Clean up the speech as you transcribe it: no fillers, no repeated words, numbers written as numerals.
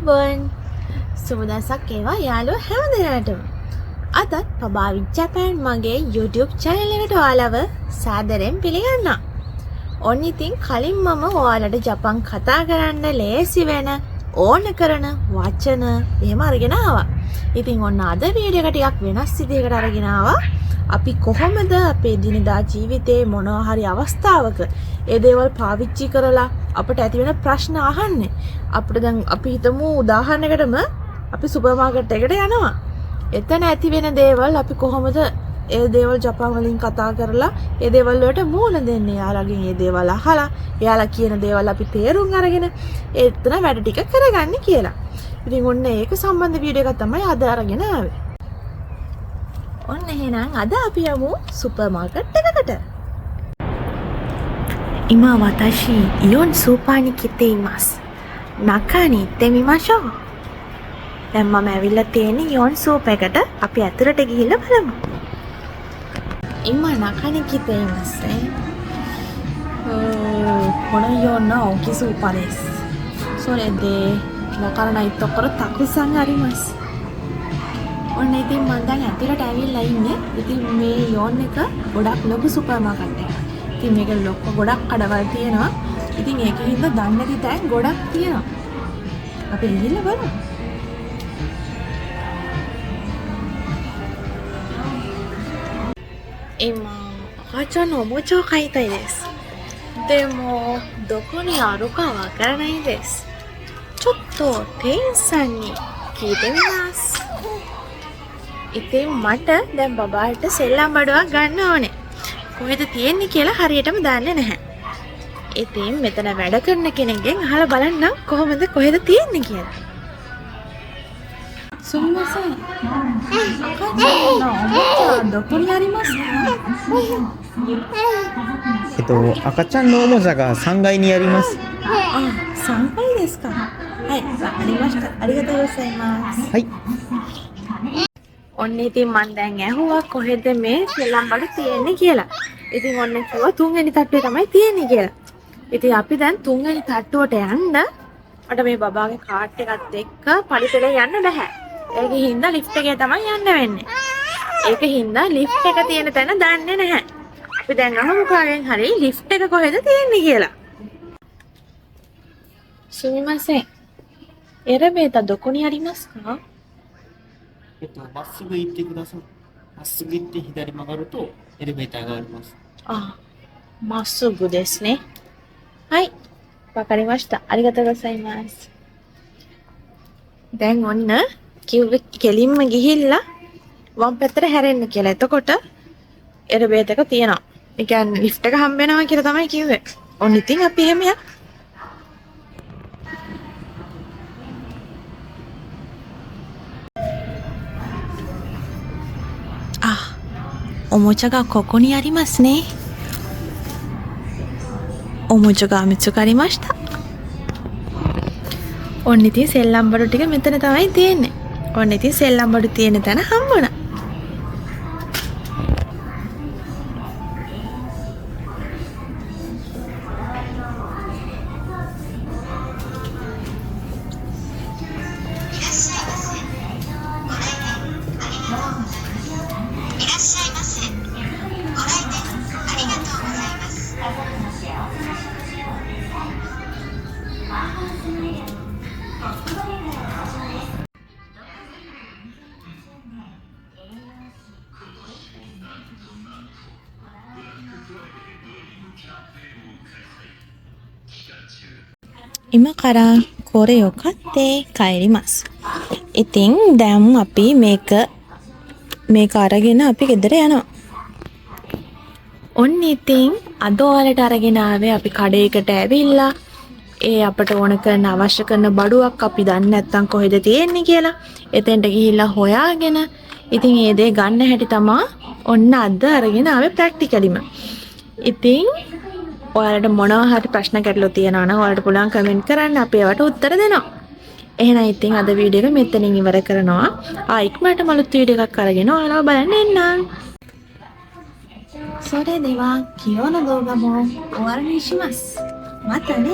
අයිබෝන් සුබදසක් ඒවා යාළුවෝ හැම දිනකටම අදත් පබාවි ජපාන් මගේ YouTube channel එකට ඔයාලව සාදරයෙන් පිළිගන්නවා. ඔන්න ඉතින් කලින් මම ඔයාලට ජපන් කතා කරන්න ලේසි වෙන ඕන කරන වචන එහෙම අරගෙන ආවා. ඉතින් ඔන්න අද වීඩියෝ එක ටිකක් වෙනස් විදිහකට අරගෙන ආවා. අපි කොහොමද අපේ දිනදා ජීවිතේ මොනවා හරි අවස්ථාවක ඒ දේවල් පාවිච්චි කරලා අපිට ඇති වෙන ප්‍රශ්න අහන්නේ. අපිට දැන් අපි හිතමු උදාහරණයකටම අපි සුපර් මාකට් එකට යනවා. එතන ඇති වෙන දේවල් අපි කොහොමද ඒ දේවල් ජපාන් වලින් කතා කරලා ඒ දේවල් වලට මූණ දෙන්නේ. යාළුවගෙන් ඒ දේවල් අහලා එයාලා කියන දේවල් අපි තේරුම් අරගෙන එතන වැඩ ටික කරගන්න කියලා. ඉතින් ඔන්න ඒක සම්බන්ධ වීඩියෝ එකක් තමයි අද අරගෙන ආවේ. ඔන්න එහෙනම් අද අපි යමු සුපර් මාකට් එකකට.今私イオンスーパーに来ています。中に行ってみましょう。දැන් මම ඇවිල්ලා තියෙන්නේ ඉෝන් සූපර් එකට. අපි ඇතුළට ගිහිල්ලා බලමු. 今中に来ていますね。このイオンの大きいスーパーです。それでわからないところたくさんあります。ඔන්න ඉතින් මම දැන් ඇතුළට ඇවිල්ලා ඉන්නේ. ඉතින් මේ ඉෝන් එක ගොඩක් ලොකු සුපර් මාකට් එකක්. ඉතින් මේක ලොකු ගොඩක් කඩවල් තියෙනවා. ඉතින් ඒකෙන්ද දන්නේ නැති තැන් ගොඩක් තියෙනවා. අපි ගිහිල්ලා බලමු. 今赤ちゃんのおもちゃを買いたいです。でもどこにあるかわからないです。ちょっと店員さんに聞いてみます。ඉතින් මට දැන් බබාට සෙල්ලම් බඩුවක් ගන්න ඕනේ. කොහෙද තියෙන්නේ කියලා හරියටම දන්නේ නැහැ. ඉතින් මෙතන වැඩ කරන කෙනෙක්ගෙන් අහලා බලන්න කොහොමද කොහෙද තියෙන්නේ කියලා. すみません。赤ちゃんのおもちゃどこにありますか？赤ちゃんのおもちゃが3階にあります。あ、3階ですか。はい、わかりました。ありがとうございます。はい。ඔන්න ඉතින් මම දැන් ඇහුවා කොහෙද මේ සෙල්ලම් බඩු තියෙන්නේ කියලා. ඉතින් ඔන්න කිව්වා 3 වෙනි තට්ටුවේ තමයි තියෙන්නේ කියලා. ඉතින් අපි දැන් 3 වෙනි තට්ටුවට යන්න මට මේ බබාගේ කාඩ් එකත් එක්ක පරිසරේ යන්න බෑ. ඒකේ හින්දා ලිෆ්ට් එකේ තමයි යන්න වෙන්නේ. ඒකේ හින්දා ලිෆ්ට් එක තියෙන තැන දන්නේ නැහැ. අපි දැන් අහමු කාගෙන් හරි ලිෆ්ට් එක කොහෙද තියෙන්නේ කියලා. すみません。エレベーターどこにありますか？まっすぐ行ってください。まっすぐ行って左曲がるとエレベーターがあります。あ、まっすぐですね。はい、わかりました。ありがとうございます。දැන් ඔන්න කිව්වේ කෙලින්ම ගිහිල්ලා වම් පැත්තට හැරෙන්න කියලා. එතකොට එරබේත එක තියෙනවා. ඒ කියන්නේ ලිෆ්ට් එක හම්බ වෙනවා කියලා තමයි කිව්වේ. ඔන්න ඉතින් අපි එහෙම යමු. おもちゃがここにありますね。おもちゃが見つかりました。ඔන්න ඉතින් සෙල්ලම් බඩු ටික මෙතන තමයි තියෙන්නේ. ඔන්න ඉතින් සෙල්ලම් බඩු තියෙන තැන හම්බුණා.今からこれを買って帰ります. ඉතින් දැන් අපි මේක අරගෙන අපි ගෙදර යනවා. ඔන්න ඉතින් අද ඔයාලට අරගෙන ආවේ අපි කඩේකට ඇවිල්ලා ඒ අපට ඕන කරන අවශ්‍ය කරන බඩුවක් අපි දන්නේ නැත්නම් කොහෙද තියෙන්නේ කියලා එතෙන්ට ගිහිල්ලා හොයාගෙන ඉතින් ඒ දේ ගන්න හැටි තමයි ඔන්න අද අරගෙන ආවේ ප්‍රැක්ටිකලිම. ඉතින් ඔයාලට මොනවා හරි ප්‍රශ්න ගැටලු තියෙනවා නම් ඔයාලට පුළුවන් කමෙන්ට් කරන්න අපි ඒවට උත්තර දෙනවා. එහෙනම් ඉතින් අද වීඩියෝ එක මෙතනින් ඉවර කරනවා. ඉක්මනට මලුත් වීඩියෝ එකක් අරගෙන ඔයාලව බලන්න එන්නම්. それでは今日の動画も終わりにします。またね。